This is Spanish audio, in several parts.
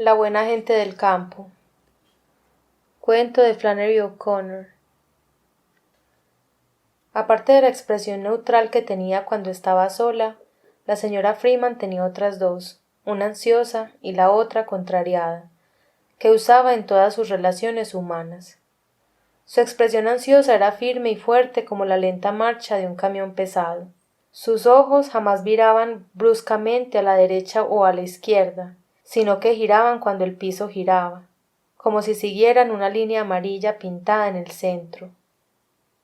La buena gente del campo. Cuento de Flannery O'Connor. Aparte de la expresión neutral que tenía cuando estaba sola, la señora Freeman tenía otras dos, una ansiosa y la otra contrariada, que usaba en todas sus relaciones humanas. Su expresión ansiosa era firme y fuerte como la lenta marcha de un camión pesado. Sus ojos jamás viraban bruscamente a la derecha o a la izquierda, sino que giraban cuando el piso giraba, como si siguieran una línea amarilla pintada en el centro.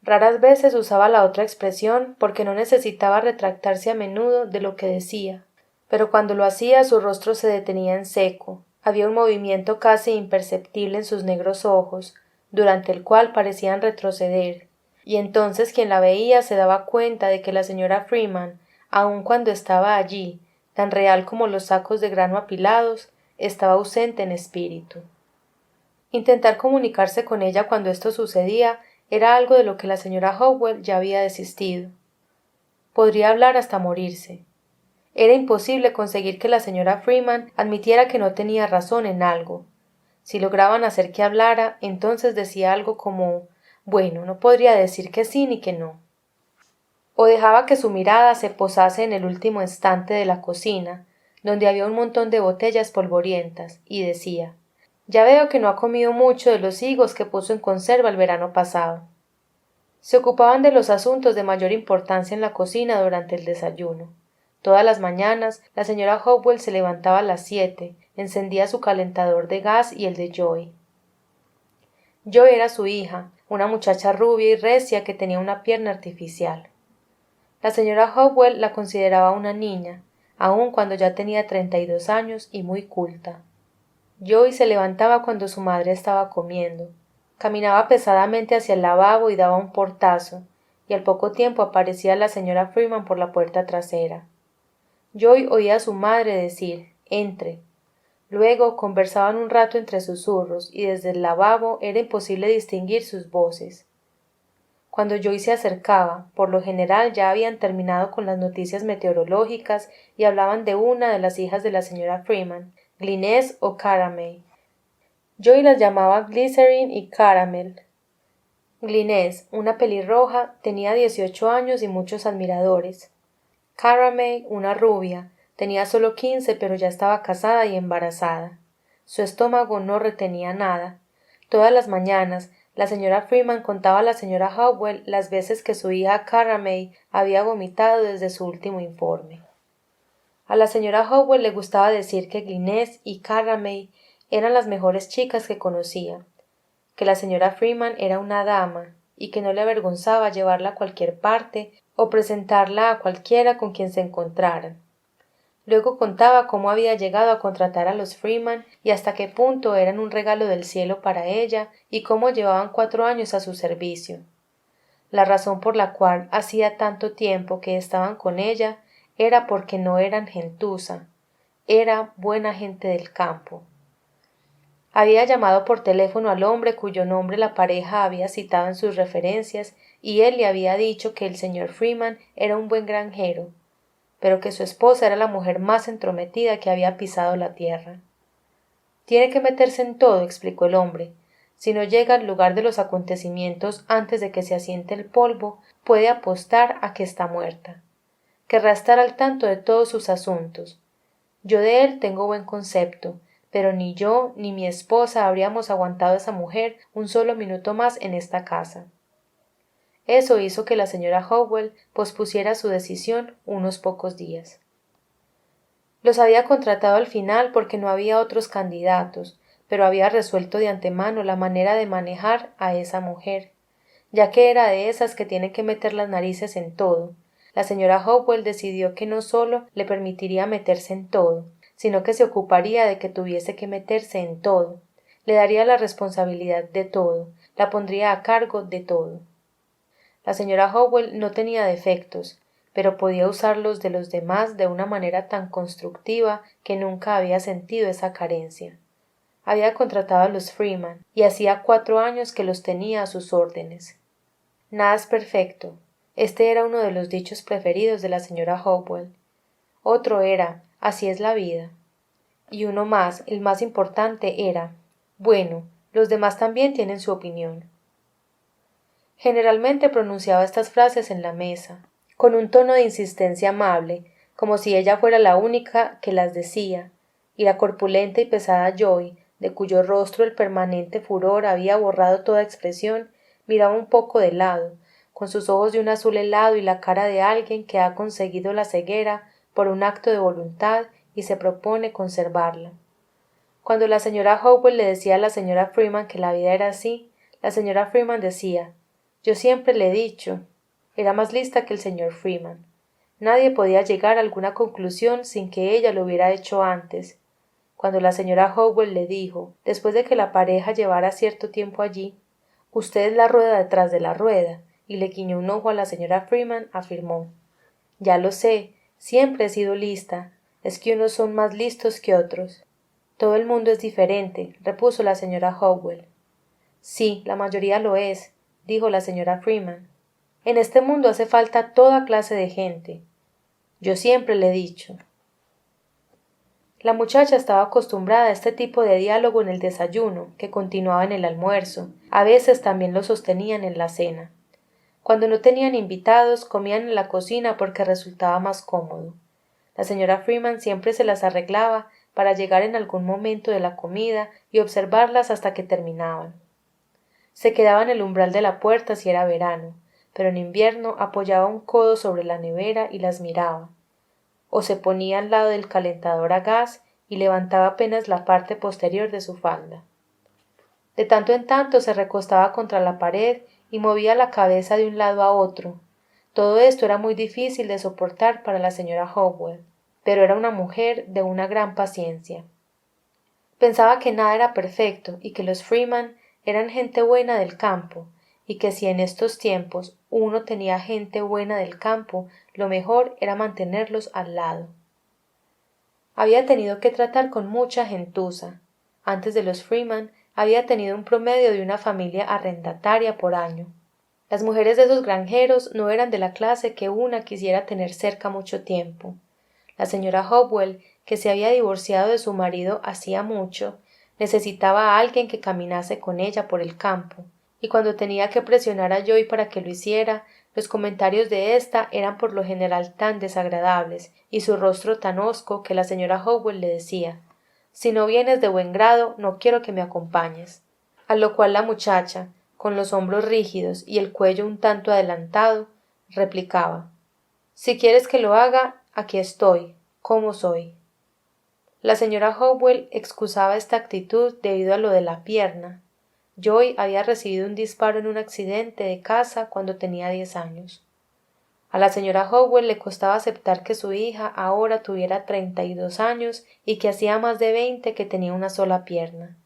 Raras veces usaba la otra expresión porque no necesitaba retractarse a menudo de lo que decía, pero cuando lo hacía su rostro se detenía en seco, había un movimiento casi imperceptible en sus negros ojos, durante el cual parecían retroceder, y entonces quien la veía se daba cuenta de que la señora Freeman, aun cuando estaba allí, tan real como los sacos de grano apilados, estaba ausente en espíritu. Intentar comunicarse con ella cuando esto sucedía era algo de lo que la señora Howell ya había desistido. Podría hablar hasta morirse. Era imposible conseguir que la señora Freeman admitiera que no tenía razón en algo. Si lograban hacer que hablara, entonces decía algo como bueno, no podría decir que sí ni que no. O dejaba que su mirada se posase en el último estante de la cocina, donde había un montón de botellas polvorientas, y decía ya veo que no ha comido mucho de los higos que puso en conserva el verano pasado. Se ocupaban de los asuntos de mayor importancia en la cocina durante el desayuno. Todas las mañanas la señora Hopwell se levantaba a las 7, encendía su calentador de gas y el de Joy. Joy era su hija, una muchacha rubia y recia que tenía una pierna artificial. La señora Hopwell la consideraba una niña, aun cuando ya tenía 32 años y muy culta. Joy se levantaba cuando su madre estaba comiendo, caminaba pesadamente hacia el lavabo y daba un portazo, y al poco tiempo aparecía la señora Freeman por la puerta trasera. Joy oía a su madre decir «entre». Luego conversaban un rato entre susurros y desde el lavabo era imposible distinguir sus voces. Cuando Joy se acercaba, por lo general ya habían terminado con las noticias meteorológicas y hablaban de una de las hijas de la señora Freeman, Glynis o Caramel. Joy las llamaba Glycerin y Caramel. Glynis, una pelirroja, tenía 18 años y muchos admiradores. Caramel, una rubia, tenía solo 15 pero ya estaba casada y embarazada. Su estómago no retenía nada. Todas las mañanas la señora Freeman contaba a la señora Howell las veces que su hija Caramel había vomitado desde su último informe. A la señora Howell le gustaba decir que Glynis y Caramel eran las mejores chicas que conocía, que la señora Freeman era una dama y que no le avergonzaba llevarla a cualquier parte o presentarla a cualquiera con quien se encontraran. Luego contaba cómo había llegado a contratar a los Freeman y hasta qué punto eran un regalo del cielo para ella y cómo llevaban 4 años a su servicio. La razón por la cual hacía tanto tiempo que estaban con ella era porque no eran gentuza, era buena gente del campo. Había llamado por teléfono al hombre cuyo nombre la pareja había citado en sus referencias y él le había dicho que el señor Freeman era un buen granjero, pero que su esposa era la mujer más entrometida que había pisado la tierra. Tiene que meterse en todo, explicó el hombre. Si no llega al lugar de los acontecimientos antes de que se asiente el polvo, puede apostar a que está muerta. Querrá estar al tanto de todos sus asuntos. Yo de él tengo buen concepto, pero ni yo ni mi esposa habríamos aguantado a esa mujer un solo minuto más en esta casa. Eso hizo que la señora Howell pospusiera su decisión unos pocos días. Los había contratado al final porque no había otros candidatos, pero había resuelto de antemano la manera de manejar a esa mujer, ya que era de esas que tienen que meter las narices en todo. La señora Howell decidió que no solo le permitiría meterse en todo, sino que se ocuparía de que tuviese que meterse en todo, le daría la responsabilidad de todo, la pondría a cargo de todo. La señora Howell no tenía defectos, pero podía usarlos de los demás de una manera tan constructiva que nunca había sentido esa carencia. Había contratado a los Freeman y hacía 4 años que los tenía a sus órdenes. Nada es perfecto. Este era uno de los dichos preferidos de la señora Howell. Otro era, así es la vida. Y uno más, el más importante, era: bueno, los demás también tienen su opinión. Generalmente pronunciaba estas frases en la mesa, con un tono de insistencia amable, como si ella fuera la única que las decía, y la corpulenta y pesada Joy, de cuyo rostro el permanente furor había borrado toda expresión, miraba un poco de lado, con sus ojos de un azul helado y la cara de alguien que ha conseguido la ceguera por un acto de voluntad y se propone conservarla. Cuando la señora Howell le decía a la señora Freeman que la vida era así, la señora Freeman decía: yo siempre le he dicho. Era más lista que el señor Freeman. Nadie podía llegar a alguna conclusión sin que ella lo hubiera hecho antes. Cuando la señora Howell le dijo, después de que la pareja llevara cierto tiempo allí: usted es la rueda detrás de la rueda, y le guiñó un ojo a la señora Freeman, afirmó: ya lo sé, siempre he sido lista, es que unos son más listos que otros. Todo el mundo es diferente, repuso la señora Howell. Sí, la mayoría lo es, dijo la señora Freeman. En este mundo hace falta toda clase de gente. Yo siempre le he dicho. La muchacha estaba acostumbrada a este tipo de diálogo en el desayuno, que continuaba en el almuerzo, a veces también lo sostenían en la cena. Cuando no tenían invitados, comían en la cocina porque resultaba más cómodo. La señora Freeman siempre se las arreglaba para llegar en algún momento de la comida y observarlas hasta que terminaban. Se quedaba en el umbral de la puerta si era verano, pero en invierno apoyaba un codo sobre la nevera y las miraba, o se ponía al lado del calentador a gas y levantaba apenas la parte posterior de su falda. De tanto en tanto se recostaba contra la pared y movía la cabeza de un lado a otro. Todo esto era muy difícil de soportar para la señora Howell, pero era una mujer de una gran paciencia. Pensaba que nada era perfecto y que los Freeman eran gente buena del campo, y que si en estos tiempos uno tenía gente buena del campo, lo mejor era mantenerlos al lado. Había tenido que tratar con mucha gentuza. Antes de los Freeman había tenido un promedio de una familia arrendataria por año. Las mujeres de esos granjeros no eran de la clase que una quisiera tener cerca mucho tiempo. La señora Howell, que se había divorciado de su marido hacía mucho, necesitaba a alguien que caminase con ella por el campo, y cuando tenía que presionar a Joy para que lo hiciera, los comentarios de ésta eran por lo general tan desagradables y su rostro tan hosco que la señora Howell le decía: si no vienes de buen grado, no quiero que me acompañes. A lo cual la muchacha, con los hombros rígidos y el cuello un tanto adelantado, replicaba: si quieres que lo haga, aquí estoy, como soy. La señora Howell excusaba esta actitud debido a lo de la pierna. Joy había recibido un disparo en un accidente de caza cuando tenía 10 años. A la señora Howell le costaba aceptar que su hija ahora tuviera 32 años y que hacía más de 20 que tenía una sola pierna.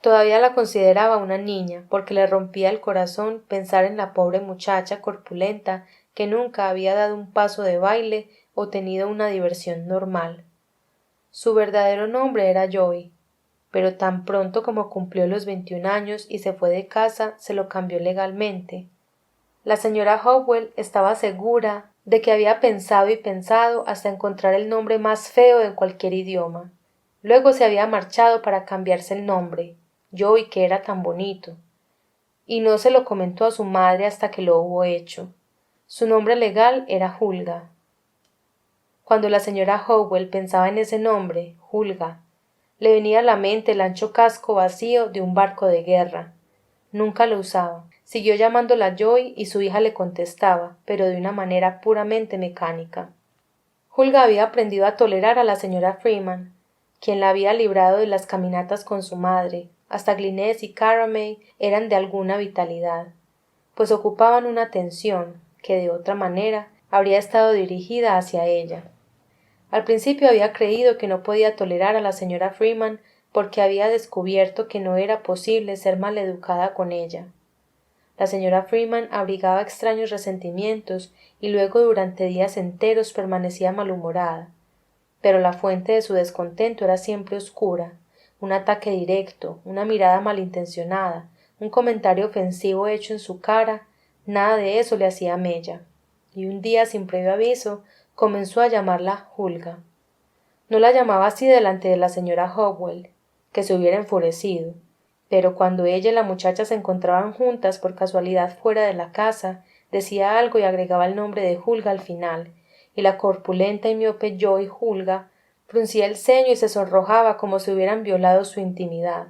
Todavía la consideraba una niña, porque le rompía el corazón pensar en la pobre muchacha corpulenta que nunca había dado un paso de baile o tenido una diversión normal. Su verdadero nombre era Joy, pero tan pronto como cumplió los 21 años y se fue de casa, se lo cambió legalmente. La señora Howell estaba segura de que había pensado y pensado hasta encontrar el nombre más feo en cualquier idioma. Luego se había marchado para cambiarse el nombre, Joy, que era tan bonito, y no se lo comentó a su madre hasta que lo hubo hecho. Su nombre legal era Hulga. Cuando la señora Howell pensaba en ese nombre, Hulga, le venía a la mente el ancho casco vacío de un barco de guerra. Nunca lo usaba. Siguió llamándola Joy y su hija le contestaba, pero de una manera puramente mecánica. Hulga había aprendido a tolerar a la señora Freeman, quien la había librado de las caminatas con su madre. Hasta Glyness y Caramel eran de alguna vitalidad, pues ocupaban una atención que de otra manera habría estado dirigida hacia ella. Al principio había creído que no podía tolerar a la señora Freeman porque había descubierto que no era posible ser maleducada con ella. La señora Freeman abrigaba extraños resentimientos y luego durante días enteros permanecía malhumorada, pero la fuente de su descontento era siempre oscura: un ataque directo, una mirada malintencionada, un comentario ofensivo hecho en su cara, nada de eso le hacía mella, y un día sin previo aviso comenzó a llamarla Hulga. No la llamaba así delante de la señora Hopwell, que se hubiera enfurecido, pero cuando ella y la muchacha se encontraban juntas por casualidad fuera de la casa, decía algo y agregaba el nombre de Hulga al final, y la corpulenta y miope Joy Hulga fruncía el ceño y se sonrojaba como si hubieran violado su intimidad.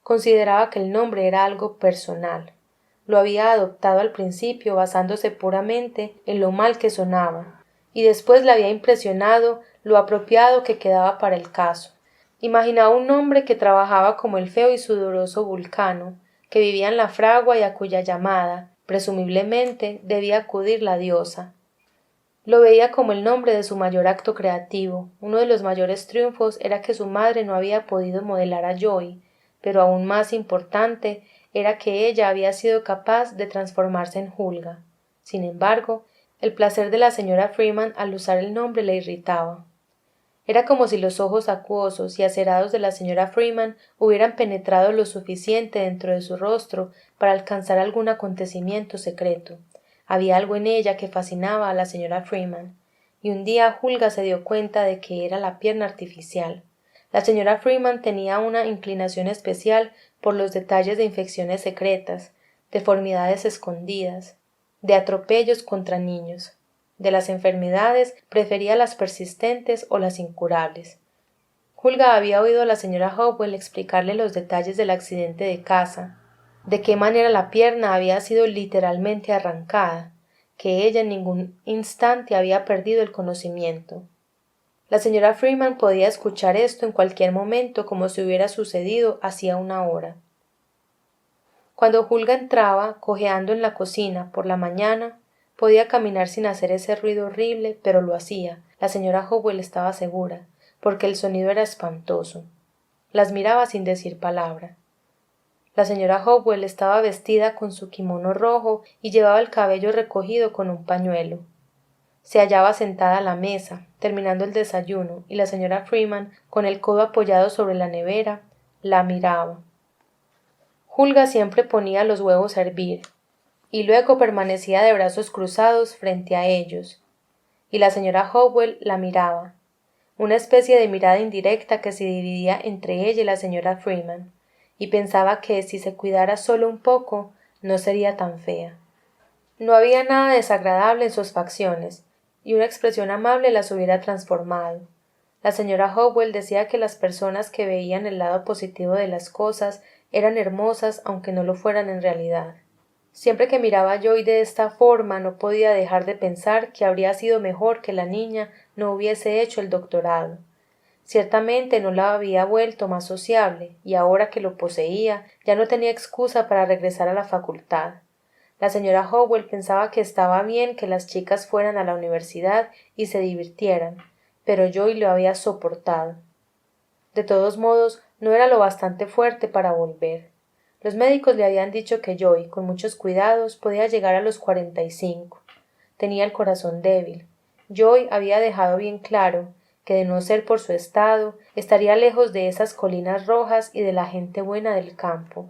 Consideraba que el nombre era algo personal. Lo había adoptado al principio basándose puramente en lo mal que sonaba, y después le había impresionado lo apropiado que quedaba para el caso. Imaginaba un hombre que trabajaba como el feo y sudoroso Vulcano, que vivía en la fragua y a cuya llamada, presumiblemente, debía acudir la diosa. Lo veía como el nombre de su mayor acto creativo. Uno de los mayores triunfos era que su madre no había podido modelar a Joy, pero aún más importante era que ella había sido capaz de transformarse en Hulga. Sin embargo, el placer de la señora Freeman al usar el nombre le irritaba. Era como si los ojos acuosos y acerados de la señora Freeman hubieran penetrado lo suficiente dentro de su rostro para alcanzar algún acontecimiento secreto. Había algo en ella que fascinaba a la señora Freeman, y un día Hulga se dio cuenta de que era la pierna artificial. La señora Freeman tenía una inclinación especial por los detalles de infecciones secretas, deformidades escondidas, de atropellos contra niños. De las enfermedades prefería las persistentes o las incurables. Hulga había oído a la señora Hopwell explicarle los detalles del accidente de casa, de qué manera la pierna había sido literalmente arrancada, que ella en ningún instante había perdido el conocimiento. La señora Freeman podía escuchar esto en cualquier momento como si hubiera sucedido hacía una hora. Cuando Hulga entraba, cojeando en la cocina por la mañana, podía caminar sin hacer ese ruido horrible, pero lo hacía. La señora Hopwell estaba segura, porque el sonido era espantoso. Las miraba sin decir palabra. La señora Hopwell estaba vestida con su kimono rojo y llevaba el cabello recogido con un pañuelo. Se hallaba sentada a la mesa, terminando el desayuno, y la señora Freeman, con el codo apoyado sobre la nevera, la miraba. Hulga siempre ponía los huevos a hervir, y luego permanecía de brazos cruzados frente a ellos, y la señora Hopwell la miraba, una especie de mirada indirecta que se dividía entre ella y la señora Freeman, y pensaba que si se cuidara solo un poco no sería tan fea. No había nada desagradable en sus facciones, y una expresión amable las hubiera transformado. La señora Hopwell decía que las personas que veían el lado positivo de las cosas eran hermosas aunque no lo fueran en realidad. Siempre que miraba a Joy de esta forma no podía dejar de pensar que habría sido mejor que la niña no hubiese hecho el doctorado. Ciertamente no la había vuelto más sociable, y ahora que lo poseía ya no tenía excusa para regresar a la facultad. La señora Hopwell pensaba que estaba bien que las chicas fueran a la universidad y se divirtieran, pero Joy lo había soportado. De todos modos, no era lo bastante fuerte para volver. Los médicos le habían dicho que Joy, con muchos cuidados, podía llegar a los 45. Tenía el corazón débil. Joy había dejado bien claro que, de no ser por su estado, estaría lejos de esas colinas rojas y de la gente buena del campo.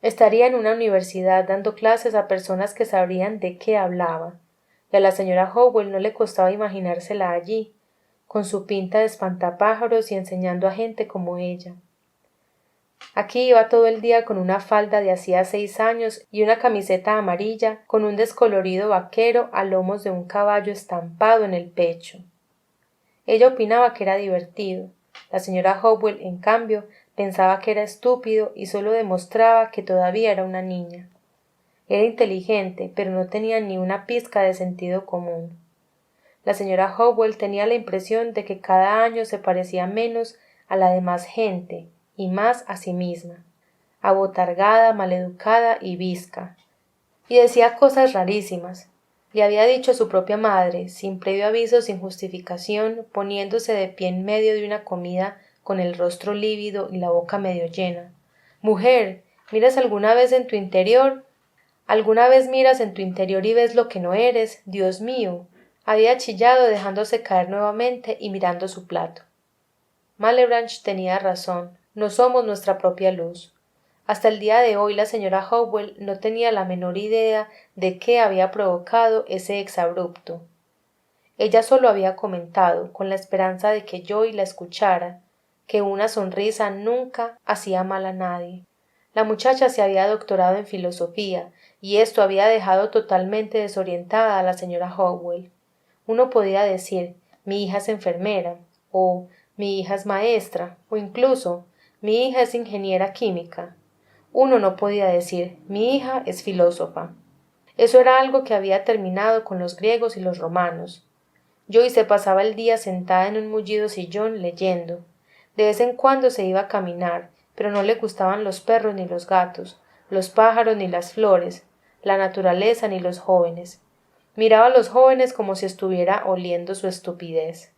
Estaría en una universidad dando clases a personas que sabrían de qué hablaba, y a la señora Hopwell no le costaba imaginársela allí, con su pinta de espantapájaros y enseñando a gente como ella. Aquí iba todo el día con una falda de hacía 6 años y una camiseta amarilla con un descolorido vaquero a lomos de un caballo estampado en el pecho. Ella opinaba que era divertido. La señora Hopwell, en cambio, pensaba que era estúpido y solo demostraba que todavía era una niña. Era inteligente, pero no tenía ni una pizca de sentido común. La señora Hopwell tenía la impresión de que cada año se parecía menos a la demás gente y más a sí misma, abotargada, maleducada y bizca. Y decía cosas rarísimas. Le había dicho a su propia madre, sin previo aviso, sin justificación, poniéndose de pie en medio de una comida con el rostro lívido y la boca medio llena: «Mujer, ¿miras alguna vez en tu interior? ¿Alguna vez miras en tu interior y ves lo que no eres? Dios mío». Había chillado dejándose caer nuevamente y mirando su plato. Malebranche tenía razón. No somos nuestra propia luz. Hasta el día de hoy la señora Hopwell no tenía la menor idea de qué había provocado ese exabrupto. Ella solo había comentado, con la esperanza de que Joy la escuchara, que una sonrisa nunca hacía mal a nadie. La muchacha se había doctorado en filosofía, y esto había dejado totalmente desorientada a la señora Howell. Uno podía decir, mi hija es enfermera, o mi hija es maestra, o incluso, mi hija es ingeniera química. Uno no podía decir, mi hija es filósofa. Eso era algo que había terminado con los griegos y los romanos. Joy se pasaba el día sentada en un mullido sillón leyendo. De vez en cuando se iba a caminar, pero no le gustaban los perros ni los gatos, los pájaros ni las flores, la naturaleza ni los jóvenes. Miraba a los jóvenes como si estuviera oliendo su estupidez.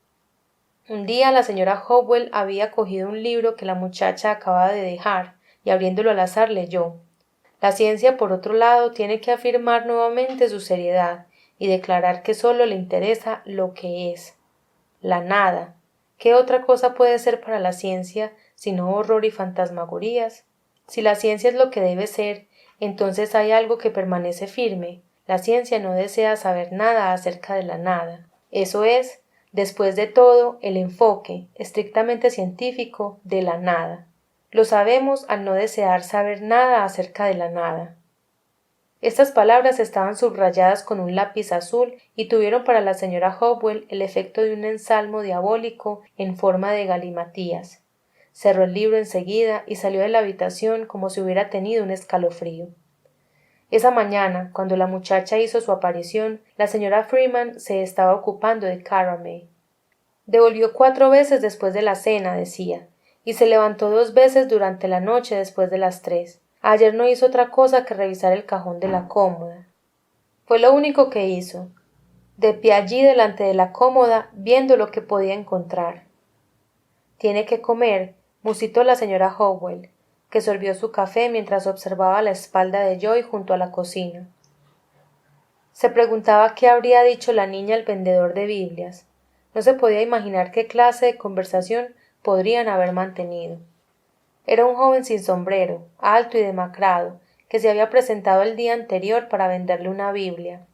Un día la señora Howell había cogido un libro que la muchacha acababa de dejar, y abriéndolo al azar leyó. La ciencia, por otro lado, tiene que afirmar nuevamente su seriedad y declarar que sólo le interesa lo que es, la nada. ¿Qué otra cosa puede ser para la ciencia sino horror y fantasmagorías? Si la ciencia es lo que debe ser, entonces hay algo que permanece firme. La ciencia no desea saber nada acerca de la nada. Eso es, después de todo, el enfoque, estrictamente científico, de la nada. Lo sabemos al no desear saber nada acerca de la nada. Estas palabras estaban subrayadas con un lápiz azul y tuvieron para la señora Howell el efecto de un ensalmo diabólico en forma de galimatías. Cerró el libro enseguida y salió de la habitación como si hubiera tenido un escalofrío. Esa mañana, cuando la muchacha hizo su aparición, la señora Freeman se estaba ocupando de Caramel. Devolvió 4 veces después de la cena, decía, y se levantó 2 veces durante la noche después de las 3. Ayer no hizo otra cosa que revisar el cajón de la cómoda. Fue lo único que hizo, de pie allí delante de la cómoda, viendo lo que podía encontrar. Tiene que comer, musitó la señora Howell, que sorbió su café mientras observaba la espalda de Joy junto a la cocina. Se preguntaba qué habría dicho la niña al vendedor de Biblias. No se podía imaginar qué clase de conversación podrían haber mantenido. Era un joven sin sombrero, alto y demacrado, que se había presentado el día anterior para venderle una Biblia.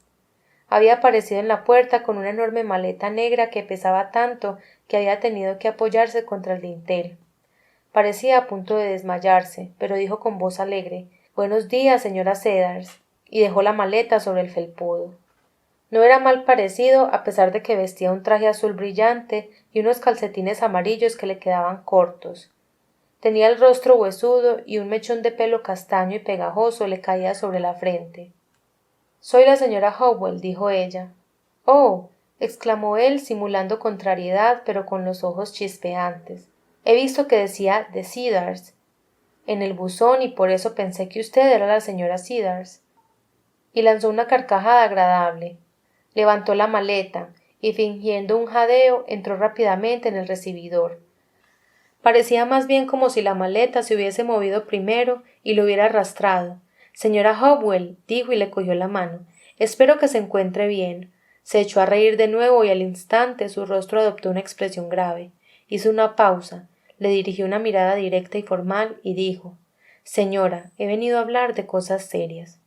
Había aparecido en la puerta con una enorme maleta negra que pesaba tanto que había tenido que apoyarse contra el dintel. Parecía a punto de desmayarse, pero dijo con voz alegre, «Buenos días, señora Cedars», y dejó la maleta sobre el felpudo. No era mal parecido, a pesar de que vestía un traje azul brillante y unos calcetines amarillos que le quedaban cortos. Tenía el rostro huesudo y un mechón de pelo castaño y pegajoso le caía sobre la frente. «Soy la señora Howell», dijo ella. «Oh», exclamó él, simulando contrariedad, pero con los ojos chispeantes. «He visto que decía The Cedars en el buzón y por eso pensé que usted era la señora Cedars». Y lanzó una carcajada agradable. Levantó la maleta y, fingiendo un jadeo, entró rápidamente en el recibidor. Parecía más bien como si la maleta se hubiese movido primero y lo hubiera arrastrado. «Señora Howell», dijo y le cogió la mano, «espero que se encuentre bien». Se echó a reír de nuevo y al instante su rostro adoptó una expresión grave. Hizo una pausa, le dirigió una mirada directa y formal y dijo, «Señora, he venido a hablar de cosas serias».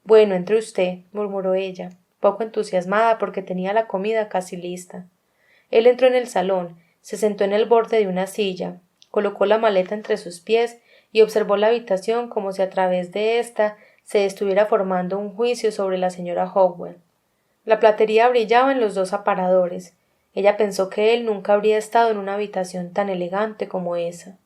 «Bueno, entre usted», murmuró ella, poco entusiasmada porque tenía la comida casi lista. Él entró en el salón, se sentó en el borde de una silla, colocó la maleta entre sus pies y observó la habitación como si a través de ésta se estuviera formando un juicio sobre la señora Howell. La platería brillaba en los 2 aparadores. Ella pensó que él nunca habría estado en una habitación tan elegante como esa.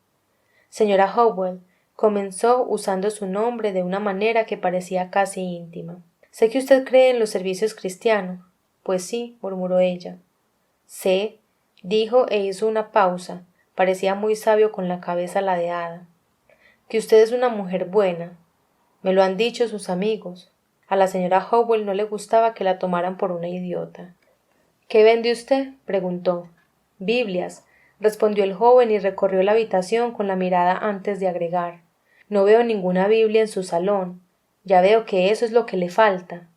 «Señora Howell», comenzó usando su nombre de una manera que parecía casi íntima. «Sé que usted cree en los servicios cristianos». «Pues sí», murmuró ella. «Sé», dijo e hizo una pausa. Parecía muy sabio con la cabeza ladeada. «Que usted es una mujer buena. Me lo han dicho sus amigos». A la señora Howell no le gustaba que la tomaran por una idiota. «¿Qué vende usted?», preguntó. «Biblias», respondió el joven y recorrió la habitación con la mirada antes de agregar. «No veo ninguna Biblia en su salón. Ya veo que eso es lo que le falta».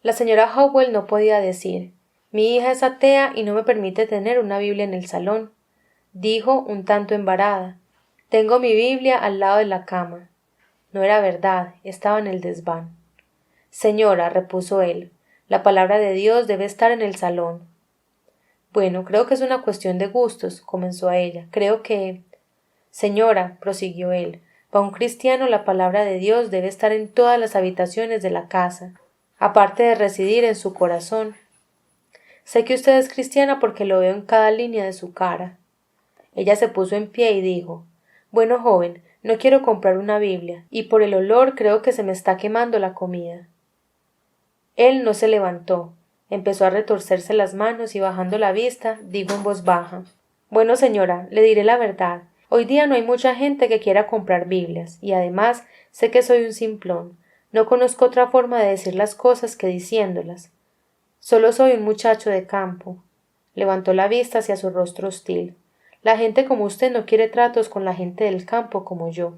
La señora Howell no podía decir, «Mi hija es atea y no me permite tener una Biblia en el salón», dijo un tanto embarada. «Tengo mi Biblia al lado de la cama». No era verdad, estaba en el desván. «Señora», repuso él, «la palabra de Dios debe estar en el salón». Bueno, creo que es una cuestión de gustos, comenzó ella. Creo que... Señora, prosiguió él, para un cristiano la palabra de Dios debe estar en todas las habitaciones de la casa, aparte de residir en su corazón. Sé que usted es cristiana porque lo veo en cada línea de su cara. Ella se puso en pie y dijo, bueno, joven, no quiero comprar una Biblia, y por el olor creo que se me está quemando la comida. Él no se levantó, empezó a retorcerse las manos y bajando la vista, dijo en voz baja, bueno, señora, le diré la verdad. Hoy día no hay mucha gente que quiera comprar Biblias, y además sé que soy un simplón. No conozco otra forma de decir las cosas que diciéndolas. Solo soy un muchacho de campo. Levantó la vista hacia su rostro hostil. La gente como usted no quiere tratos con la gente del campo como yo.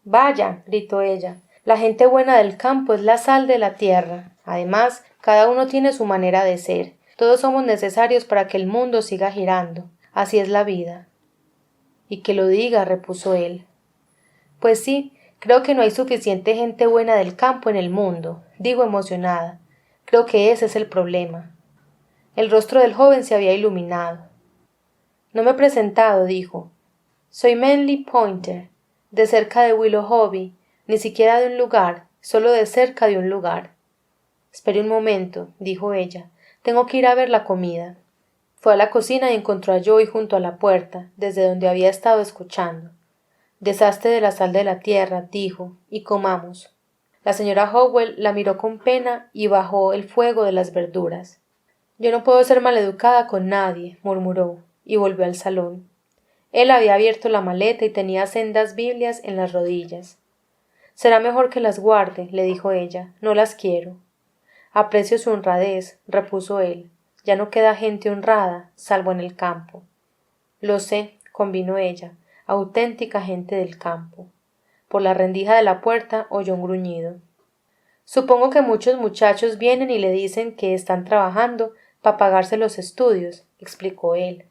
Vaya, gritó ella, la gente buena del campo es la sal de la tierra. Además, cada uno tiene su manera de ser. Todos somos necesarios para que el mundo siga girando. Así es la vida. Y que lo diga, repuso él. Pues sí, creo que no hay suficiente gente buena del campo en el mundo, digo emocionada. Creo que ese es el problema. El rostro del joven se había iluminado. No me he presentado, dijo. Soy Manly Pointer, de cerca de Willoughby, ni siquiera de un lugar, solo de cerca de un lugar. Espere un momento, dijo ella. Tengo que ir a ver la comida. Fue a la cocina y encontró a Joey junto a la puerta, desde donde había estado escuchando. Deshazte de la sal de la tierra, dijo, y comamos. La señora Howell la miró con pena y bajó el fuego de las verduras. Yo no puedo ser maleducada con nadie, murmuró, y volvió al salón. Él había abierto la maleta y tenía sendas Biblias en las rodillas. Será mejor que las guarde, le dijo ella, no las quiero. Aprecio su honradez, repuso él. Ya no queda gente honrada, salvo en el campo. Lo sé, convino ella, auténtica gente del campo. Por la rendija de la puerta oyó un gruñido. Supongo que muchos muchachos vienen y le dicen que están trabajando para pagarse los estudios, explicó él.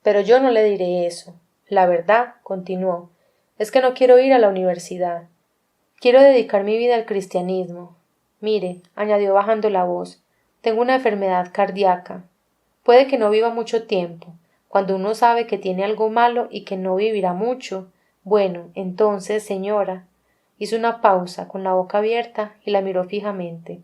Pero yo no le diré eso. La verdad, continuó, es que no quiero ir a la universidad. Quiero dedicar mi vida al cristianismo. Mire, añadió bajando la voz, tengo una enfermedad cardíaca. Puede que no viva mucho tiempo. Cuando uno sabe que tiene algo malo y que no vivirá mucho, bueno, entonces, señora. Hizo una pausa, con la boca abierta, y la miró fijamente.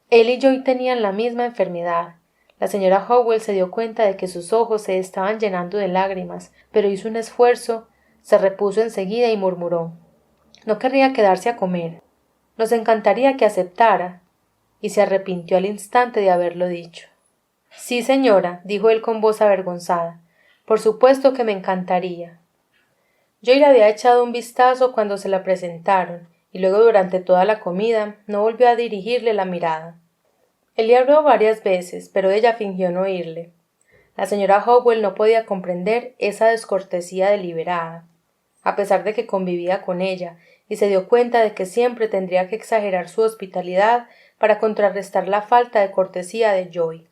Él y Joy tenían la misma enfermedad. La señora Howell se dio cuenta de que sus ojos se estaban llenando de lágrimas, pero hizo un esfuerzo, se repuso enseguida y murmuró. No querría quedarse a comer. Nos encantaría que aceptara. Y se arrepintió al instante de haberlo dicho. Sí, señora, dijo él con voz avergonzada. Por supuesto que me encantaría. Joy le había echado un vistazo cuando se la presentaron, y luego durante toda la comida no volvió a dirigirle la mirada. Él le habló varias veces, pero ella fingió no oírle. La señora Howell no podía comprender esa descortesía deliberada, a pesar de que convivía con ella, y se dio cuenta de que siempre tendría que exagerar su hospitalidad para contrarrestar la falta de cortesía de Joy.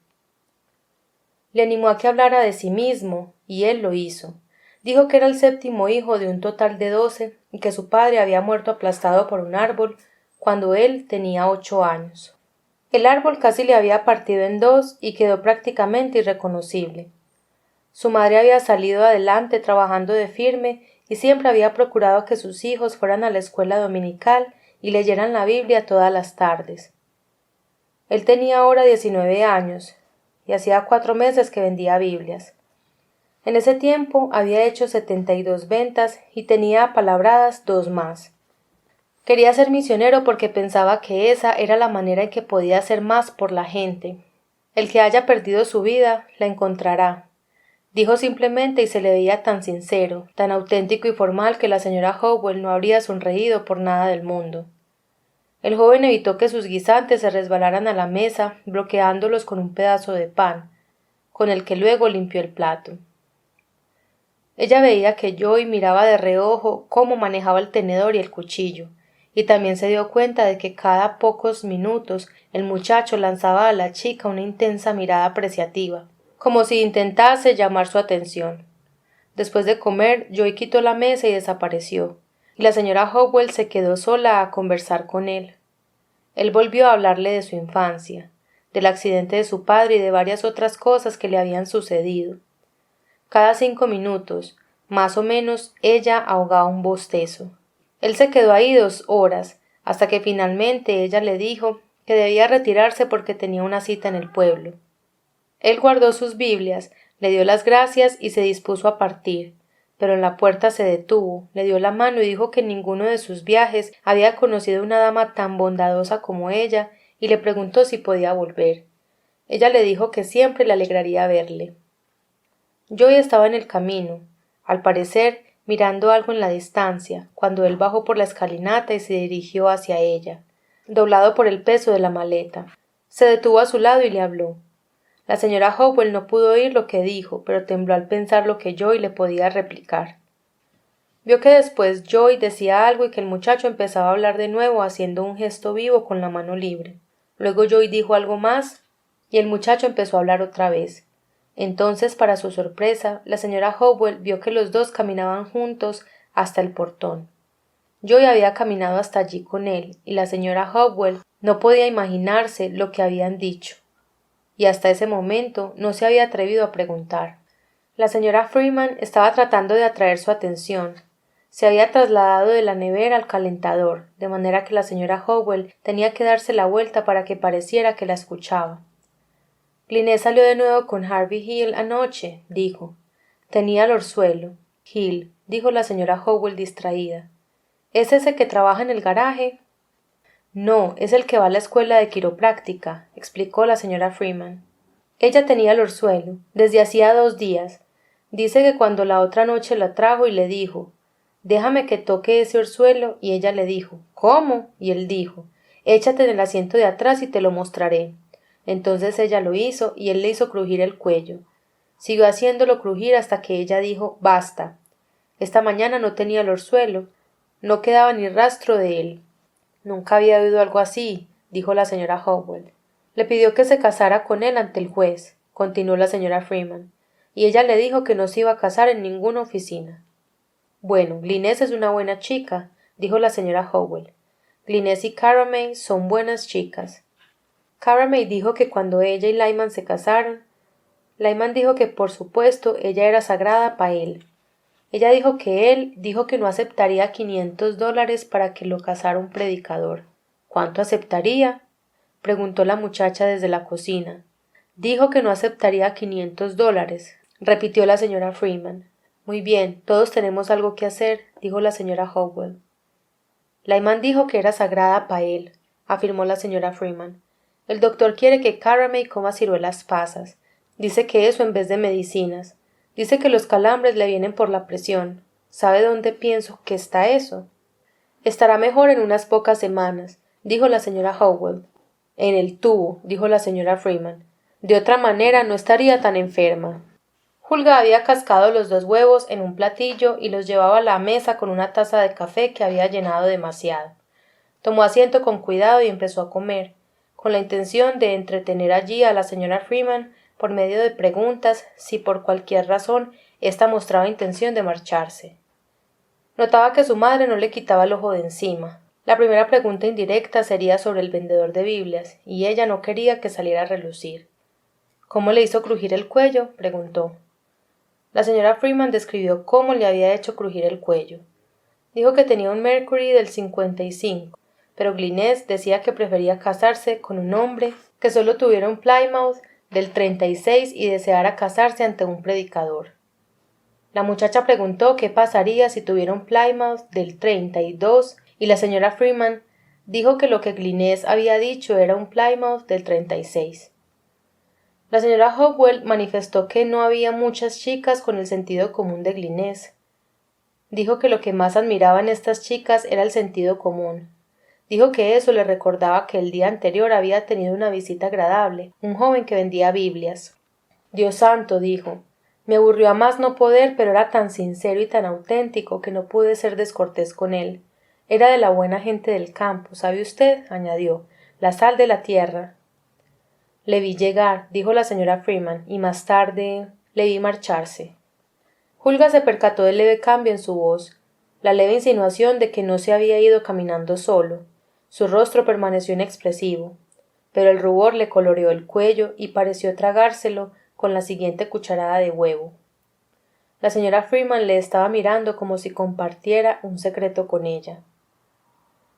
Le animó a que hablara de sí mismo, y él lo hizo. Dijo que era el séptimo hijo de un total de 12 y que su padre había muerto aplastado por un árbol cuando él tenía 8 años. El árbol casi le había partido en dos y quedó prácticamente irreconocible. Su madre había salido adelante trabajando de firme y siempre había procurado que sus hijos fueran a la escuela dominical y leyeran la Biblia todas las tardes. Él tenía ahora 19 años y hacía 4 meses que vendía Biblias. En ese tiempo había hecho 72 ventas y tenía apalabradas 2 más. Quería ser misionero porque pensaba que esa era la manera en que podía hacer más por la gente. El que haya perdido su vida la encontrará. Dijo simplemente y se le veía tan sincero, tan auténtico y formal que la señora Howell no habría sonreído por nada del mundo. El joven evitó que sus guisantes se resbalaran a la mesa, bloqueándolos con un pedazo de pan, con el que luego limpió el plato. Ella veía que Joy miraba de reojo cómo manejaba el tenedor y el cuchillo, y también se dio cuenta de que cada pocos minutos el muchacho lanzaba a la chica una intensa mirada apreciativa, como si intentase llamar su atención. Después de comer, Joy quitó la mesa y desapareció, y la señora Howell se quedó sola a conversar con él. Él volvió a hablarle de su infancia, del accidente de su padre y de varias otras cosas que le habían sucedido. Cada 5 minutos, más o menos, ella ahogaba un bostezo. Él se quedó ahí 2 horas, hasta que finalmente ella le dijo que debía retirarse porque tenía una cita en el pueblo. Él guardó sus Biblias, le dio las gracias y se dispuso a partir, pero en la puerta se detuvo, le dio la mano y dijo que en ninguno de sus viajes había conocido una dama tan bondadosa como ella y le preguntó si podía volver. Ella le dijo que siempre le alegraría verle. Joy estaba en el camino, al parecer mirando algo en la distancia, cuando él bajó por la escalinata y se dirigió hacia ella, doblado por el peso de la maleta. Se detuvo a su lado y le habló. La señora Howell no pudo oír lo que dijo, pero tembló al pensar lo que Joy le podía replicar. Vio que después Joy decía algo y que el muchacho empezaba a hablar de nuevo haciendo un gesto vivo con la mano libre. Luego Joy dijo algo más y el muchacho empezó a hablar otra vez. Entonces, para su sorpresa, la señora Howell vio que los dos caminaban juntos hasta el portón. Joy había caminado hasta allí con él, y la señora Howell no podía imaginarse lo que habían dicho, y hasta ese momento no se había atrevido a preguntar. La señora Freeman estaba tratando de atraer su atención. Se había trasladado de la nevera al calentador, de manera que la señora Howell tenía que darse la vuelta para que pareciera que la escuchaba. Glynn salió de nuevo con Harvey Hill anoche, dijo. Tenía el orzuelo. Hill, dijo la señora Howell distraída. ¿Es ese que trabaja en el garaje? No, es el que va a la escuela de quiropráctica, explicó la señora Freeman. Ella tenía el orzuelo, desde hacía 2 días. Dice que cuando la otra noche la trajo y le dijo, déjame que toque ese orzuelo, y ella le dijo, ¿cómo? Y él dijo, échate en el asiento de atrás y te lo mostraré. Entonces ella lo hizo y él le hizo crujir el cuello. Siguió haciéndolo crujir hasta que ella dijo, basta. Esta mañana no tenía el orzuelo, no quedaba ni rastro de él. Nunca había oído algo así, dijo la señora Howell. Le pidió que se casara con él ante el juez, continuó la señora Freeman, y ella le dijo que no se iba a casar en ninguna oficina. Bueno, Glynn es una buena chica, dijo la señora Howell. Glynn y Caramel son buenas chicas. Caramel dijo que cuando ella y Lyman se casaron, Lyman dijo que por supuesto ella era sagrada para él. Ella dijo que él dijo que no aceptaría $500 para que lo casara un predicador. ¿Cuánto aceptaría? Preguntó la muchacha desde la cocina. Dijo que no aceptaría $500, repitió la señora Freeman. Muy bien, todos tenemos algo que hacer, dijo la señora Howell. Lyman dijo que era sagrada para él, afirmó la señora Freeman. El doctor quiere que Caramel coma ciruelas pasas. Dice que eso en vez de medicinas. Dice que los calambres le vienen por la presión. ¿Sabe dónde pienso que está eso? Estará mejor en unas pocas semanas, dijo la señora Howell. En el tubo, dijo la señora Freeman. De otra manera no estaría tan enferma. Hulga había cascado los 2 huevos en un platillo y los llevaba a la mesa con una taza de café que había llenado demasiado. Tomó asiento con cuidado y empezó a comer, con la intención de entretener allí a la señora Freeman por medio de preguntas si por cualquier razón ésta mostraba intención de marcharse. Notaba que su madre no le quitaba el ojo de encima. La primera pregunta indirecta sería sobre el vendedor de Biblias, y ella no quería que saliera a relucir. ¿Cómo le hizo crujir el cuello?, preguntó. La señora Freeman describió cómo le había hecho crujir el cuello. Dijo que tenía un Mercury del 55, pero Glynn decía que prefería casarse con un hombre que solo tuviera un Plymouth del 36 y deseara casarse ante un predicador. La muchacha preguntó qué pasaría si tuviera un Plymouth del 32 y la señora Freeman dijo que lo que Glynn había dicho era un Plymouth del 36. La señora Howell manifestó que no había muchas chicas con el sentido común de Glynn. Dijo que lo que más admiraba en estas chicas era el sentido común. Dijo que eso le recordaba que el día anterior había tenido una visita agradable, un joven que vendía Biblias. Dios santo, dijo. Me aburrió a más no poder, pero era tan sincero y tan auténtico que no pude ser descortés con él. Era de la buena gente del campo, ¿sabe usted?, añadió, la sal de la tierra. Le vi llegar, dijo la señora Freeman, y más tarde le vi marcharse. Hulga se percató del leve cambio en su voz, la leve insinuación de que no se había ido caminando solo. Su rostro permaneció inexpresivo. pero el rubor le coloreó el cuello y pareció tragárselo con la siguiente cucharada de huevo. La señora Freeman le estaba mirando como si compartiera un secreto con ella.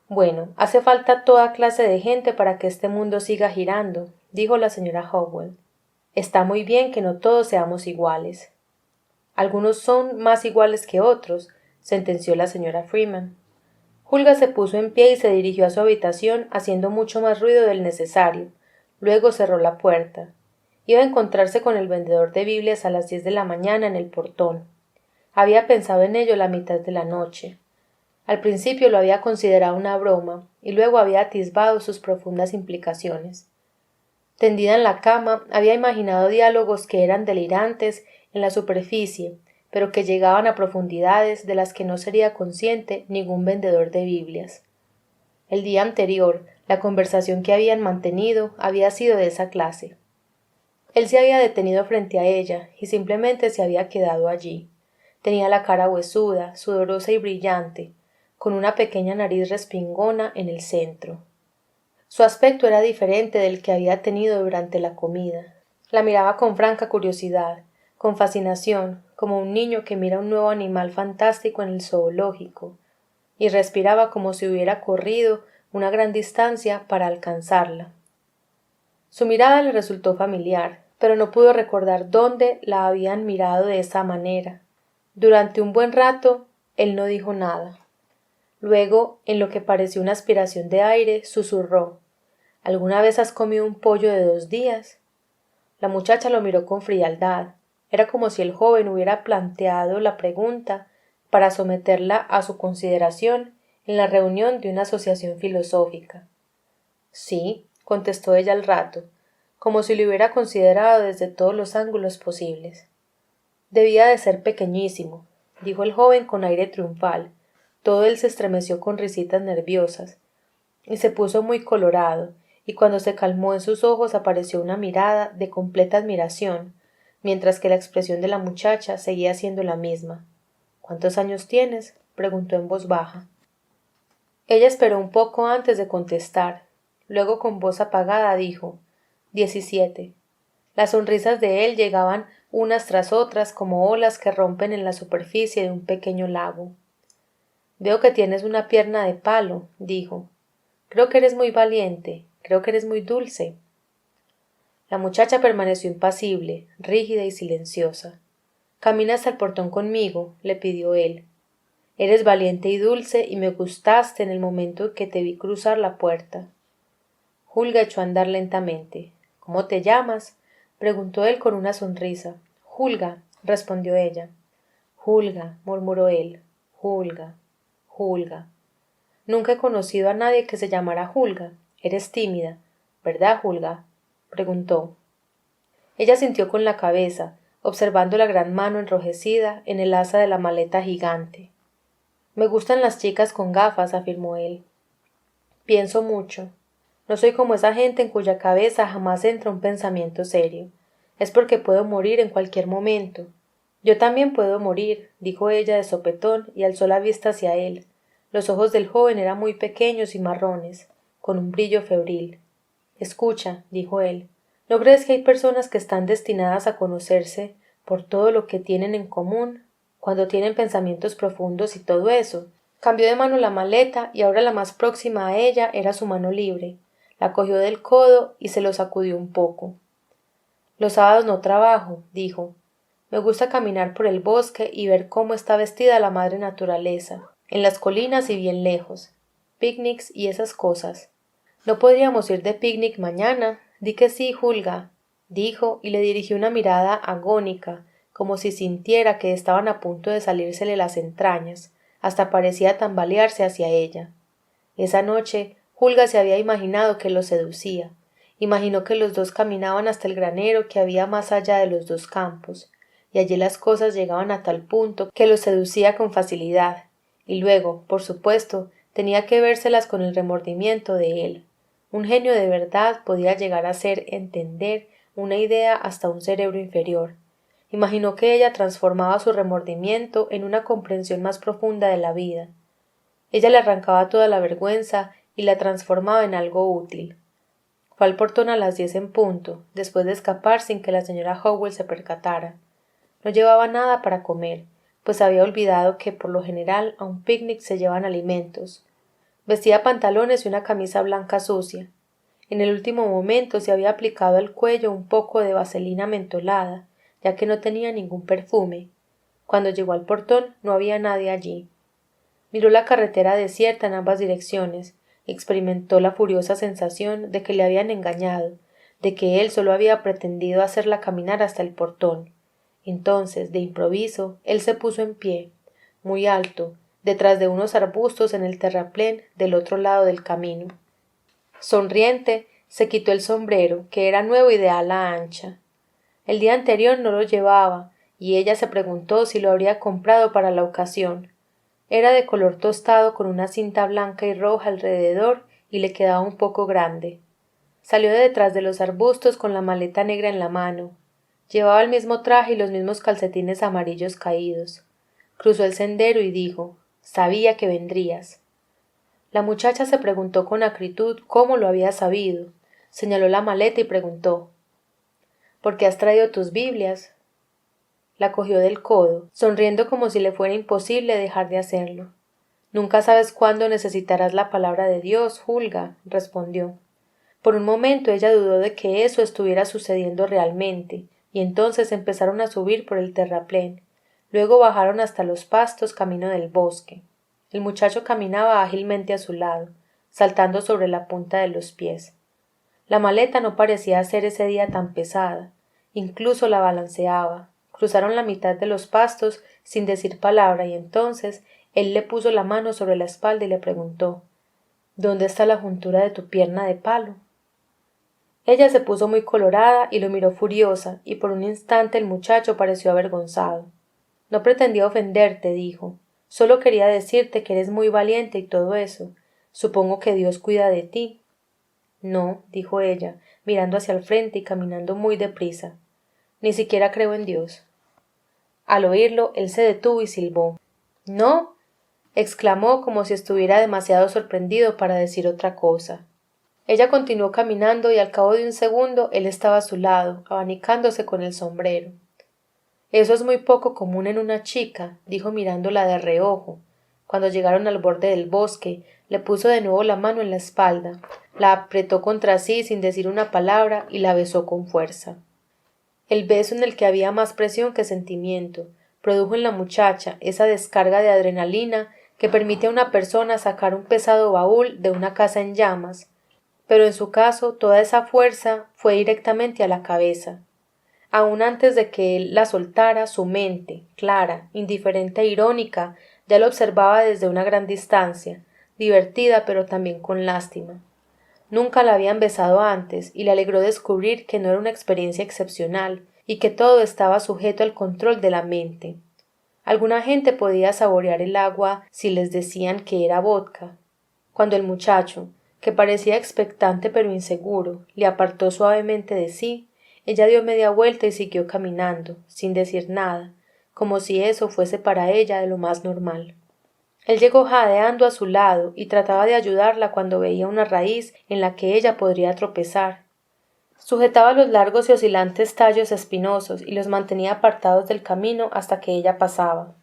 Bueno, hace falta toda clase de gente para que este mundo siga girando, dijo la señora Howell. Está muy bien que no todos seamos iguales. Algunos son más iguales que otros, sentenció la señora Freeman. Hulga se puso en pie y se dirigió a su habitación haciendo mucho más ruido del necesario. Luego cerró la puerta. Iba a encontrarse con el vendedor de Biblias a las 10 de la mañana en el portón. Había pensado en ello la mitad de la noche. Al principio lo había considerado una broma y luego había atisbado sus profundas implicaciones. Tendida en la cama, había imaginado diálogos que eran delirantes en la superficie, pero que llegaban a profundidades de las que no sería consciente ningún vendedor de Biblias. El día anterior, la conversación que habían mantenido había sido de esa clase. Él se había detenido frente a ella y simplemente se había quedado allí. Tenía la cara huesuda, sudorosa y brillante, con una pequeña nariz respingona en el centro. Su aspecto era diferente del que había tenido durante la comida. La miraba con franca curiosidad, con fascinación, como un niño que mira un nuevo animal fantástico en el zoológico, y respiraba como si hubiera corrido una gran distancia para alcanzarla. Su mirada le resultó familiar, pero no pudo recordar dónde la habían mirado de esa manera. Durante un buen rato él no dijo nada. Luego, en lo que pareció una aspiración de aire, susurró: ¿Alguna vez has comido un pollo de 2 días? La muchacha lo miró con frialdad. Era como si el joven hubiera planteado la pregunta para someterla a su consideración en la reunión de una asociación filosófica. Sí, contestó ella al rato, como si lo hubiera considerado desde todos los ángulos posibles. Debía de ser pequeñísimo, dijo el joven con aire triunfal. Todo él se estremeció con risitas nerviosas, y se puso muy colorado, y cuando se calmó en sus ojos apareció una mirada de completa admiración, mientras que la expresión de la muchacha seguía siendo la misma. ¿Cuántos años tienes? Preguntó en voz baja. Ella esperó un poco antes de contestar. Luego con voz apagada dijo: 17. Las sonrisas de él llegaban unas tras otras como olas que rompen en la superficie de un pequeño lago. Veo que tienes una pierna de palo, dijo. Creo que eres muy valiente, creo que eres muy dulce. La muchacha permaneció impasible, rígida y silenciosa. Camina hasta el portón conmigo, le pidió él. Eres valiente y dulce y me gustaste en el momento en que te vi cruzar la puerta. Hulga echó a andar lentamente. ¿Cómo te llamas? Preguntó él con una sonrisa. Hulga, respondió ella. Hulga, murmuró él. Hulga, Hulga. Nunca he conocido a nadie que se llamara Hulga. Eres tímida, ¿verdad, Hulga? Preguntó. Ella sintió con la cabeza, observando la gran mano enrojecida en el asa de la maleta gigante. Me gustan las chicas con gafas, afirmó él. Pienso mucho. No soy como esa gente en cuya cabeza jamás entra un pensamiento serio. Es porque puedo morir en cualquier momento. Yo también puedo morir, dijo ella de sopetón y alzó la vista hacia él. Los ojos del joven eran muy pequeños y marrones, con un brillo febril. Escucha, dijo él, ¿no crees que hay personas que están destinadas a conocerse por todo lo que tienen en común, cuando tienen pensamientos profundos y todo eso? Cambió de mano la maleta y ahora la más próxima a ella era su mano libre. La cogió del codo y se lo sacudió un poco. Los sábados no trabajo, dijo. Me gusta caminar por el bosque y ver cómo está vestida la madre naturaleza, en las colinas y bien lejos. Picnics y esas cosas. ¿No podríamos ir de picnic mañana? Di que sí, Hulga, dijo y le dirigió una mirada agónica, como si sintiera que estaban a punto de salírsele las entrañas, hasta parecía tambalearse hacia ella. Esa noche Hulga se había imaginado que lo seducía. Imaginó que los dos caminaban hasta el granero que había más allá de los dos campos, y allí las cosas llegaban a tal punto que lo seducía con facilidad, y luego, por supuesto, tenía que vérselas con el remordimiento de él. Un genio de verdad podía llegar a hacer entender una idea hasta un cerebro inferior. Imaginó que ella transformaba su remordimiento en una comprensión más profunda de la vida. Ella le arrancaba toda la vergüenza y la transformaba en algo útil. Fue al portón a las 10 en punto, después de escapar sin que la señora Howell se percatara. No llevaba nada para comer, pues había olvidado que, por lo general, a un picnic se llevan alimentos. Vestía pantalones y una camisa blanca sucia. En el último momento se había aplicado al cuello un poco de vaselina mentolada, ya que no tenía ningún perfume. Cuando llegó al portón no había nadie allí. Miró la carretera desierta en ambas direcciones, y experimentó la furiosa sensación de que le habían engañado, de que él solo había pretendido hacerla caminar hasta el portón. Entonces, de improviso, él se puso en pie, muy alto, detrás de unos arbustos en el terraplén del otro lado del camino. Sonriente, se quitó el sombrero, que era nuevo y de ala ancha. El día anterior no lo llevaba, y ella se preguntó si lo habría comprado para la ocasión. Era de color tostado con una cinta blanca y roja alrededor y le quedaba un poco grande. Salió de detrás de los arbustos con la maleta negra en la mano. Llevaba el mismo traje y los mismos calcetines amarillos caídos. Cruzó el sendero y dijo: «Sabía que vendrías». La muchacha se preguntó con acritud cómo lo había sabido. Señaló la maleta y preguntó: «¿Por qué has traído tus Biblias?». La cogió del codo, sonriendo como si le fuera imposible dejar de hacerlo. «Nunca sabes cuándo necesitarás la palabra de Dios, Hulga», respondió. Por un momento ella dudó de que eso estuviera sucediendo realmente, y entonces empezaron a subir por el terraplén. Luego bajaron hasta los pastos camino del bosque. El muchacho caminaba ágilmente a su lado, saltando sobre la punta de los pies. La maleta no parecía ser ese día tan pesada, incluso la balanceaba. Cruzaron la mitad de los pastos sin decir palabra y entonces él le puso la mano sobre la espalda y le preguntó: «¿Dónde está la juntura de tu pierna de palo?». Ella se puso muy colorada y lo miró furiosa, y por un instante el muchacho pareció avergonzado. «No pretendía ofenderte», dijo. «Solo quería decirte que eres muy valiente y todo eso. Supongo que Dios cuida de ti». «No», dijo ella, mirando hacia el frente y caminando muy deprisa. «Ni siquiera creo en Dios». Al oírlo, él se detuvo y silbó. «¿No?», exclamó como si estuviera demasiado sorprendido para decir otra cosa. Ella continuó caminando y al cabo de un segundo él estaba a su lado, abanicándose con el sombrero. «Eso es muy poco común en una chica», dijo mirándola de reojo. Cuando llegaron al borde del bosque, le puso de nuevo la mano en la espalda, la apretó contra sí sin decir una palabra y la besó con fuerza. El beso, en el que había más presión que sentimiento, produjo en la muchacha esa descarga de adrenalina que permite a una persona sacar un pesado baúl de una casa en llamas, pero en su caso toda esa fuerza fue directamente a la cabeza. Aun antes de que él la soltara, su mente, clara, indiferente e irónica, ya lo observaba desde una gran distancia, divertida pero también con lástima. Nunca la habían besado antes y le alegró descubrir que no era una experiencia excepcional y que todo estaba sujeto al control de la mente. Alguna gente podía saborear el agua si les decían que era vodka. Cuando el muchacho, que parecía expectante pero inseguro, le apartó suavemente de sí, ella dio media vuelta y siguió caminando, sin decir nada, como si eso fuese para ella de lo más normal. Él llegó jadeando a su lado y trataba de ayudarla cuando veía una raíz en la que ella podría tropezar. Sujetaba los largos y oscilantes tallos espinosos y los mantenía apartados del camino hasta que ella pasaba.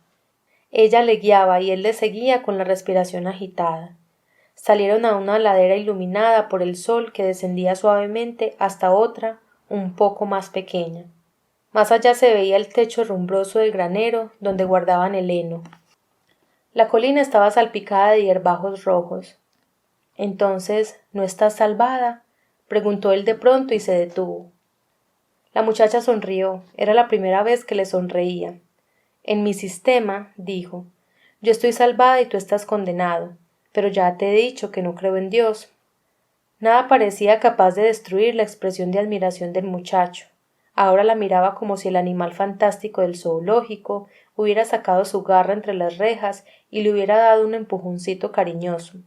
Ella le guiaba y él le seguía con la respiración agitada. Salieron a una ladera iluminada por el sol que descendía suavemente hasta otra, un poco más pequeña. Más allá se veía el techo rumbroso del granero donde guardaban el heno. La colina estaba salpicada de hierbajos rojos. «¿Entonces no estás salvada?», preguntó él de pronto y se detuvo. La muchacha sonrió. Era la primera vez que le sonreía. «En mi sistema», dijo, «yo estoy salvada y tú estás condenado, pero ya te he dicho que no creo en Dios». Nada parecía capaz de destruir la expresión de admiración del muchacho. Ahora la miraba como si el animal fantástico del zoológico hubiera sacado su garra entre las rejas y le hubiera dado un empujoncito cariñoso.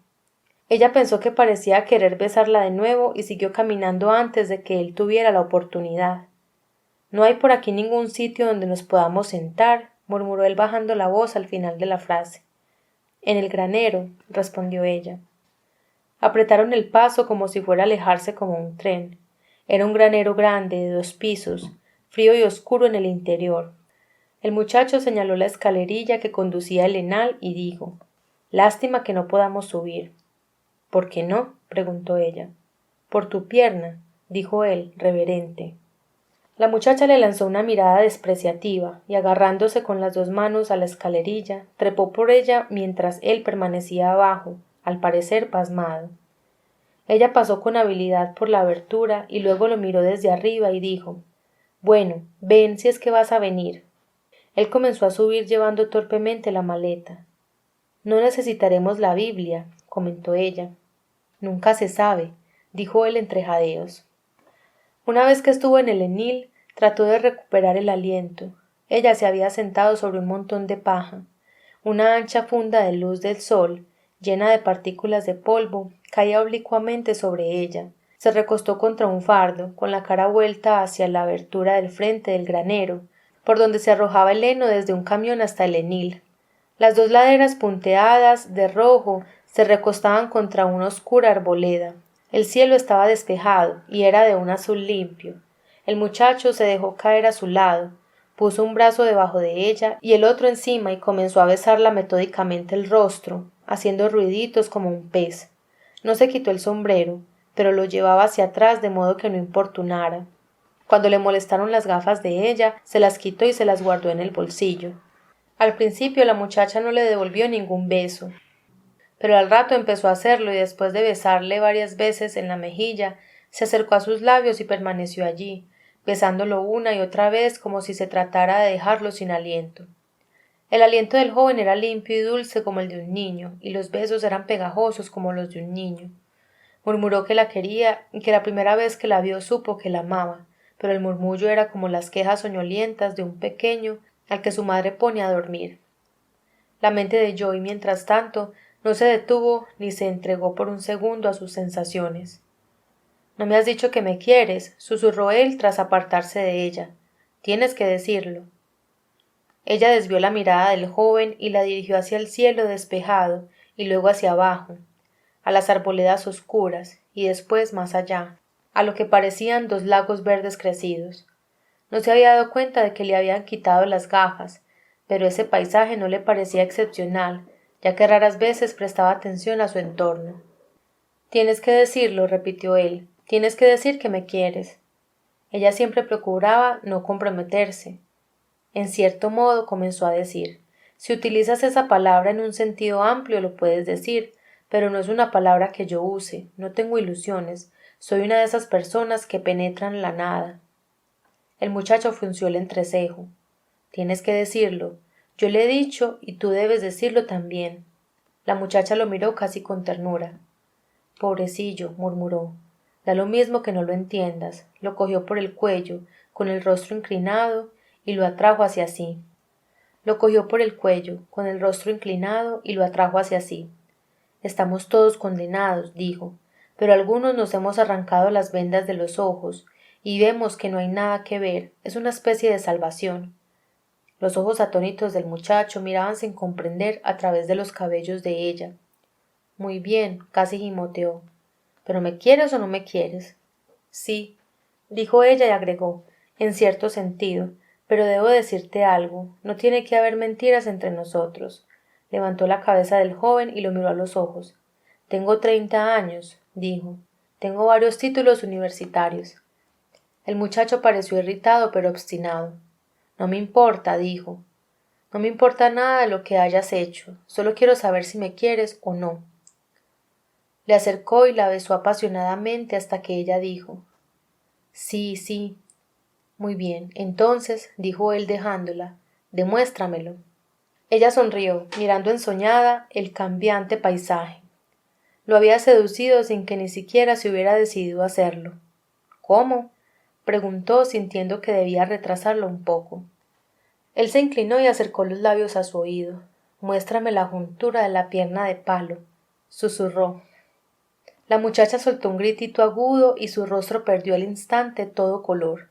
Ella pensó que parecía querer besarla de nuevo y siguió caminando antes de que él tuviera la oportunidad. «No hay por aquí ningún sitio donde nos podamos sentar», murmuró él bajando la voz al final de la frase. «En el granero», respondió ella. Apretaron el paso como si fuera a alejarse como un tren. Era un granero grande de 2 pisos, frío y oscuro en el interior. El muchacho señaló la escalerilla que conducía al enal y dijo: «Lástima que no podamos subir». «¿Por qué no?», preguntó ella. «Por tu pierna», dijo él, reverente. La muchacha le lanzó una mirada despreciativa y, agarrándose con las 2 manos a la escalerilla, trepó por ella mientras él permanecía abajo, al parecer pasmado. Ella pasó con habilidad por la abertura y luego lo miró desde arriba y dijo: «Bueno, ven si es que vas a venir». Él comenzó a subir llevando torpemente la maleta. «No necesitaremos la Biblia», comentó ella. «Nunca se sabe», dijo él entre jadeos. Una vez que estuvo en el Enil, trató de recuperar el aliento. Ella se había sentado sobre un montón de paja. Una ancha funda de luz del sol, llena de partículas de polvo, caía oblicuamente sobre ella. Se recostó contra un fardo, con la cara vuelta hacia la abertura del frente del granero, por donde se arrojaba el heno desde un camión hasta el Enil. Las 2 laderas punteadas de rojo se recostaban contra una oscura arboleda. El cielo estaba despejado y era de un azul limpio. El muchacho se dejó caer a su lado, puso un brazo debajo de ella y el otro encima y comenzó a besarla metódicamente el rostro, haciendo ruiditos como un pez. No se quitó el sombrero, pero lo llevaba hacia atrás de modo que no importunara. Cuando le molestaron las gafas de ella, se las quitó y se las guardó en el bolsillo. Al principio la muchacha no le devolvió ningún beso, pero al rato empezó a hacerlo y después de besarle varias veces en la mejilla, se acercó a sus labios y permaneció allí, besándolo una y otra vez como si se tratara de dejarlo sin aliento. El aliento del joven era limpio y dulce como el de un niño, y los besos eran pegajosos como los de un niño. Murmuró que la quería y que la primera vez que la vio supo que la amaba, pero el murmullo era como las quejas soñolientas de un pequeño al que su madre pone a dormir. La mente de Joy, mientras tanto, no se detuvo ni se entregó por un segundo a sus sensaciones. «No me has dicho que me quieres», susurró él tras apartarse de ella. «Tienes que decirlo». Ella desvió la mirada del joven y la dirigió hacia el cielo despejado y luego hacia abajo, a las arboledas oscuras y después más allá, a lo que parecían 2 lagos verdes crecidos. No se había dado cuenta de que le habían quitado las gafas, pero ese paisaje no le parecía excepcional, ya que raras veces prestaba atención a su entorno. «Tienes que decirlo», repitió él, «tienes que decir que me quieres». Ella siempre procuraba no comprometerse. En cierto modo, comenzó a decir, «si utilizas esa palabra en un sentido amplio lo puedes decir, pero no es una palabra que yo use, no tengo ilusiones, soy una de esas personas que penetran la nada». El muchacho frunció el entrecejo. «Tienes que decirlo. Yo le he dicho y tú debes decirlo también». La muchacha lo miró casi con ternura. «Pobrecillo», murmuró. «Da lo mismo que no lo entiendas». Lo cogió por el cuello, con el rostro inclinado, y lo atrajo hacia sí. Lo cogió por el cuello, con el rostro inclinado, y lo atrajo hacia sí. «Estamos todos condenados», dijo, «pero algunos nos hemos arrancado las vendas de los ojos, y vemos que no hay nada que ver, es una especie de salvación». Los ojos atónitos del muchacho miraban sin comprender a través de los cabellos de ella. «Muy bien», casi gimoteó. «¿Pero me quieres o no me quieres?» «Sí», dijo ella y agregó, «en cierto sentido, pero debo decirte algo, no tiene que haber mentiras entre nosotros». Levantó la cabeza del joven y lo miró a los ojos. «Tengo 30 años», dijo. «Tengo varios títulos universitarios». El muchacho pareció irritado pero obstinado. «No me importa», dijo. «No me importa nada de lo que hayas hecho, solo quiero saber si me quieres o no». Le acercó y la besó apasionadamente hasta que ella dijo: «Sí, sí». «Muy bien, entonces», dijo él dejándola, «demuéstramelo». Ella sonrió, mirando ensoñada el cambiante paisaje. Lo había seducido sin que ni siquiera se hubiera decidido a hacerlo. «¿Cómo?», preguntó, sintiendo que debía retrasarlo un poco. Él se inclinó y acercó los labios a su oído. «Muéstrame la juntura de la pierna de palo», susurró. La muchacha soltó un gritito agudo y su rostro perdió al instante todo color.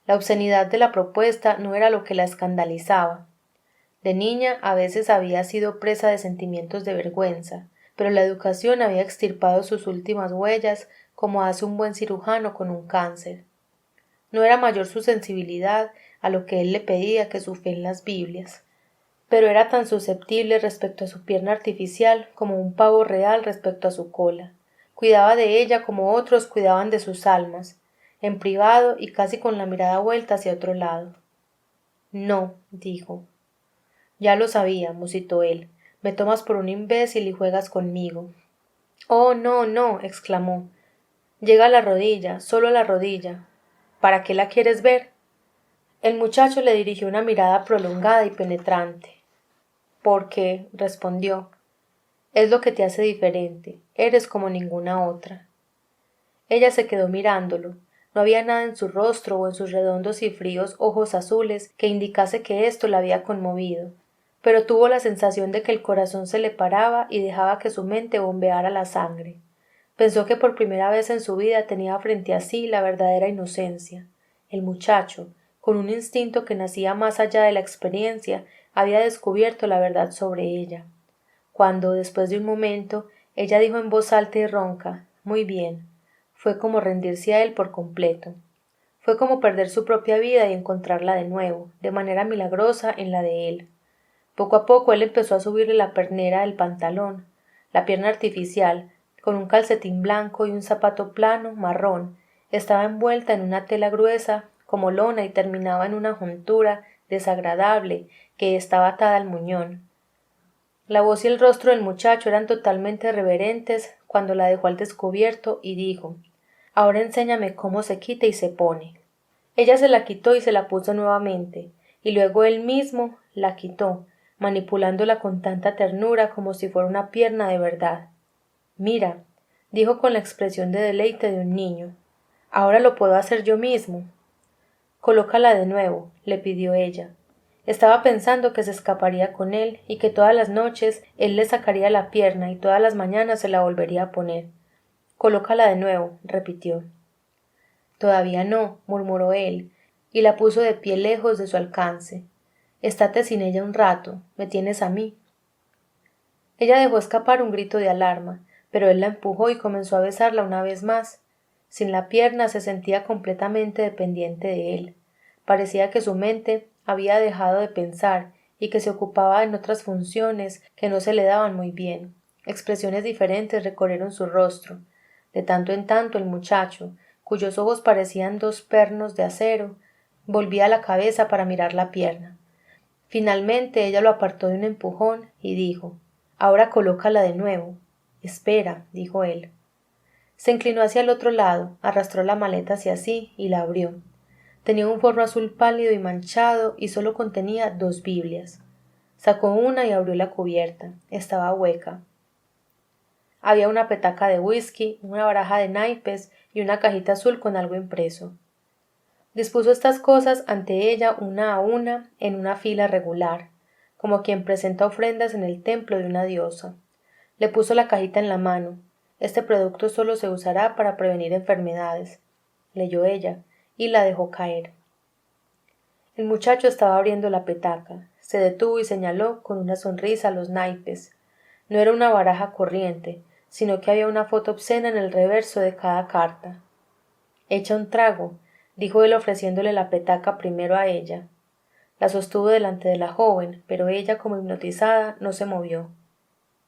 La obscenidad de la propuesta no era lo que la escandalizaba. De niña a veces había sido presa de sentimientos de vergüenza, pero la educación había extirpado sus últimas huellas como hace un buen cirujano con un cáncer. No era mayor su sensibilidad a lo que él le pedía que su fe en las Biblias, pero era tan susceptible respecto a su pierna artificial como un pavo real respecto a su cola. Cuidaba de ella como otros cuidaban de sus almas, en privado y casi con la mirada vuelta hacia otro lado. No, dijo. Ya lo sabía, musitó él. Me tomas por un imbécil y juegas conmigo. Oh, no, no, exclamó. Llega a la rodilla, solo a la rodilla. ¿Para qué la quieres ver? El muchacho le dirigió una mirada prolongada y penetrante. Porque, respondió, es lo que te hace diferente, eres como ninguna otra. Ella se quedó mirándolo. No había nada en su rostro o en sus redondos y fríos ojos azules que indicase que esto la había conmovido, pero tuvo la sensación de que el corazón se le paraba y dejaba que su mente bombeara la sangre. Pensó que por primera vez en su vida tenía frente a sí la verdadera inocencia. El muchacho, con un instinto que nacía más allá de la experiencia, había descubierto la verdad sobre ella. Cuando, después de un momento, ella dijo en voz alta y ronca, «Muy bien», fue como rendirse a él por completo. Fue como perder su propia vida y encontrarla de nuevo, de manera milagrosa, en la de él. Poco a poco él empezó a subirle la pernera del pantalón, la pierna artificial, con un calcetín blanco y un zapato plano, marrón, estaba envuelta en una tela gruesa como lona y terminaba en una juntura desagradable que estaba atada al muñón. La voz y el rostro del muchacho eran totalmente reverentes cuando la dejó al descubierto y dijo, «Ahora enséñame cómo se quita y se pone». Ella se la quitó y se la puso nuevamente, y luego él mismo la quitó, manipulándola con tanta ternura como si fuera una pierna de verdad. «Mira», dijo con la expresión de deleite de un niño, «ahora lo puedo hacer yo mismo». «Colócala de nuevo», le pidió ella. Estaba pensando que se escaparía con él y que todas las noches él le sacaría la pierna y todas las mañanas se la volvería a poner. «Colócala de nuevo», repitió. «Todavía no», murmuró él, y la puso de pie lejos de su alcance. «Estate sin ella un rato, me tienes a mí». Ella dejó escapar un grito de alarma, pero él la empujó y comenzó a besarla una vez más. Sin la pierna se sentía completamente dependiente de él. Parecía que su mente había dejado de pensar y que se ocupaba en otras funciones que no se le daban muy bien. Expresiones diferentes recorrieron su rostro. De tanto en tanto el muchacho, cuyos ojos parecían dos pernos de acero, volvía la cabeza para mirar la pierna. Finalmente ella lo apartó de un empujón y dijo, «Ahora colócala de nuevo». «Espera», dijo él. Se inclinó hacia el otro lado, arrastró la maleta hacia sí y la abrió. Tenía un forro azul pálido y manchado y solo contenía 2 Biblias. Sacó una y abrió la cubierta. Estaba hueca. Había una petaca de whisky, una baraja de naipes y una cajita azul con algo impreso. Dispuso estas cosas ante ella una a una en una fila regular, como quien presenta ofrendas en el templo de una diosa. Le puso la cajita en la mano. «Este producto solo se usará para prevenir enfermedades», leyó ella, y la dejó caer. El muchacho estaba abriendo la petaca. Se detuvo y señaló con una sonrisa los naipes. No era una baraja corriente, sino que había una foto obscena en el reverso de cada carta. «Echa un trago», dijo él ofreciéndole la petaca primero a ella. La sostuvo delante de la joven, pero ella, como hipnotizada, no se movió.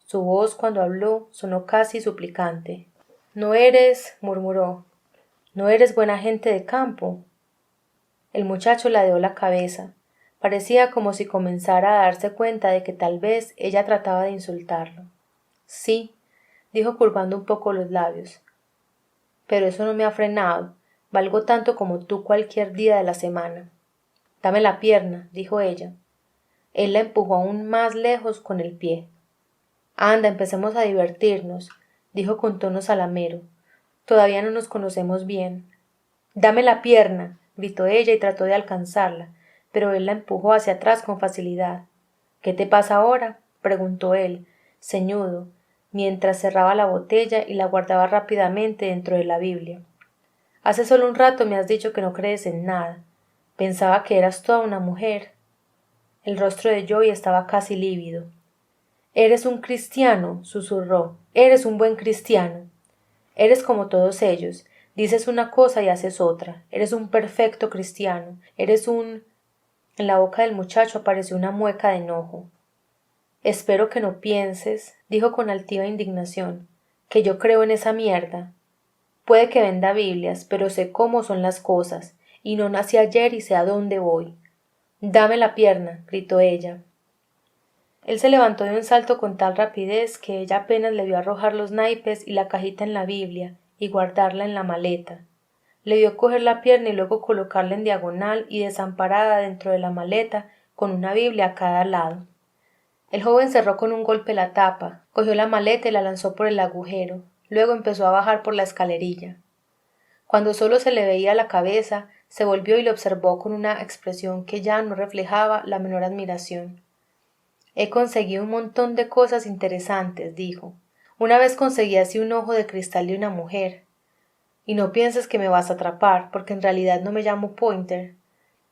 Su voz, cuando habló, sonó casi suplicante. «¿No eres?» murmuró. «¿No eres buena gente de campo?» El muchacho ladeó la cabeza. Parecía como si comenzara a darse cuenta de que tal vez ella trataba de insultarlo. «Sí», dijo curvando un poco los labios. «Pero eso no me ha frenado. Valgo tanto como tú cualquier día de la semana». «Dame la pierna», dijo ella. Él la empujó aún más lejos con el pie. «Anda, empecemos a divertirnos», dijo con tono salamero. «Todavía no nos conocemos bien». «Dame la pierna», gritó ella y trató de alcanzarla, pero él la empujó hacia atrás con facilidad. «¿Qué te pasa ahora?», preguntó él, ceñudo, mientras cerraba la botella y la guardaba rápidamente dentro de la Biblia. «Hace solo un rato me has dicho que no crees en nada. Pensaba que eras toda una mujer». El rostro de Joey estaba casi lívido. Eres un cristiano, susurró. Eres un buen cristiano. Eres como todos ellos. Dices una cosa y haces otra. Eres un perfecto cristiano. Eres un... En la boca del muchacho apareció una mueca de enojo. Espero que no pienses, dijo con altiva indignación, que yo creo en esa mierda. Puede que venda Biblias, pero sé cómo son las cosas, y no nací ayer y sé a dónde voy. Dame la pierna, gritó ella. Él se levantó de un salto con tal rapidez que ella apenas le vio arrojar los naipes y la cajita en la Biblia y guardarla en la maleta. Le vio coger la pierna y luego colocarla en diagonal y desamparada dentro de la maleta con una Biblia a cada lado. El joven cerró con un golpe la tapa, cogió la maleta y la lanzó por el agujero, luego empezó a bajar por la escalerilla. Cuando solo se le veía la cabeza, se volvió y le observó con una expresión que ya no reflejaba la menor admiración. He conseguido un montón de cosas interesantes, dijo. Una vez conseguí así un ojo de cristal de una mujer. Y no pienses que me vas a atrapar, porque en realidad no me llamo Pointer.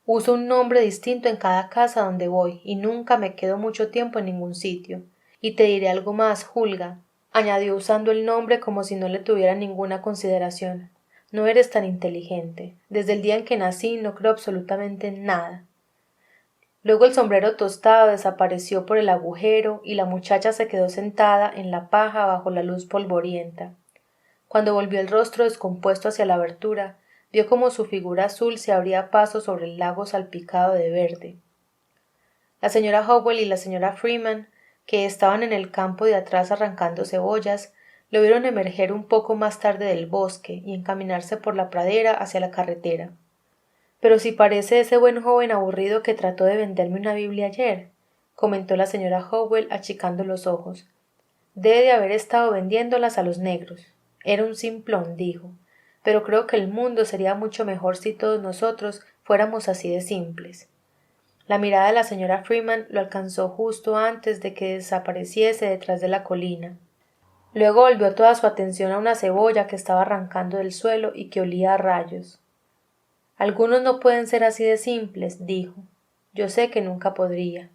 Uso un nombre distinto en cada casa donde voy, y nunca me quedo mucho tiempo en ningún sitio. Y te diré algo más, Hulga, añadió usando el nombre como si no le tuviera ninguna consideración. No eres tan inteligente. Desde el día en que nací no creo absolutamente en nada. Luego el sombrero tostado desapareció por el agujero y la muchacha se quedó sentada en la paja bajo la luz polvorienta. Cuando volvió el rostro descompuesto hacia la abertura, vio como su figura azul se abría paso sobre el lago salpicado de verde. La señora Howell y la señora Freeman, que estaban en el campo de atrás arrancando cebollas, lo vieron emerger un poco más tarde del bosque y encaminarse por la pradera hacia la carretera. Pero si parece ese buen joven aburrido que trató de venderme una Biblia ayer, comentó la señora Howell achicando los ojos. Debe de haber estado vendiéndolas a los negros. Era un simplón, dijo, pero creo que el mundo sería mucho mejor si todos nosotros fuéramos así de simples. La mirada de la señora Freeman lo alcanzó justo antes de que desapareciese detrás de la colina. Luego volvió toda su atención a una cebolla que estaba arrancando del suelo y que olía a rayos. Algunos no pueden ser así de simples, dijo. Yo sé que nunca podría.